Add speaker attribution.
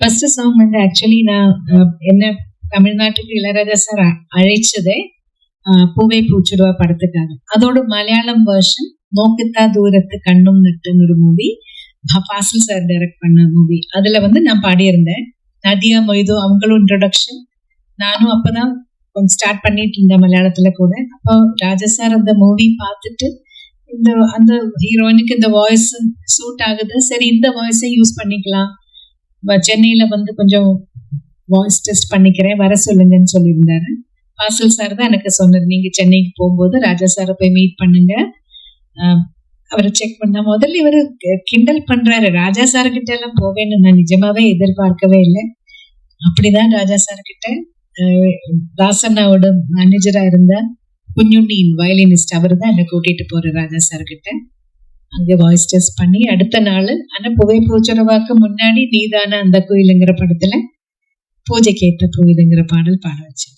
Speaker 1: First song வந்து actually நான் என்ன தமிழ்நாட்டுக்கு இளையராஜா சார் அழைச்சதே பூவே பூச்சுடுவா படத்துக்காக. அதோட மலையாளம் வெர்ஷன் நோக்குத்தா தூரத்து கண்ணும் நட்டுன்னு ஒரு மூவி, ஃபாசில் சார் டைரக்ட் பண்ண மூவி. அதுல வந்து நான் பாடியிருந்தேன். நதியா மொய்தோ அவங்களும் இன்ட்ரோடக்ஷன். நானும் அப்பதான் ஸ்டார்ட் பண்ணிட்டு இருந்தேன் மலையாளத்துல கூட. அப்போ ராஜா சார் அந்த மூவி பார்த்துட்டு அந்த ஹீரோயினுக்கு இந்த வாய்ஸ் சூட் ஆகுது, சரி இந்த வாய்ஸை யூஸ் பண்ணிக்கலாம், சென்னையில வந்து கொஞ்சம் வாய்ஸ் டெஸ்ட் பண்ணிக்கிறேன், வர சொல்லுங்கன்னு சொல்லியிருந்தாரு. ஃபாசில் சார் தான் எனக்கு சொன்னார், நீங்க சென்னைக்கு போகும்போது ராஜா சாரை போய் மீட் பண்ணுங்க, அவரை செக் பண்ண. முதல்ல இவரு கிண்டல் பண்றாரு, ராஜா சார் கிட்ட எல்லாம் போவேன்னு நான் நிஜமாவே எதிர்பார்க்கவே இல்லை. அப்படிதான் ராஜா சார் கிட்ட தாசண்ணாவோட மேனேஜரா இருந்த குஞ்சுண்ணியின் வயலினிஸ்ட் அவர் தான் என்னை கூட்டிட்டு போற ராஜா சார் கிட்ட. அங்க வாய்ஸ் டெஸ்ட் பண்ணி அடுத்த நாள் ஆனா புவை பூச்சுடுவாக்கு முன்னாடி நீதான அந்த கோயிலுங்கிற படத்துல பூஜைக்கு ஏற்ற கோயிலுங்கிற பாடல் பாட வச்சேன்.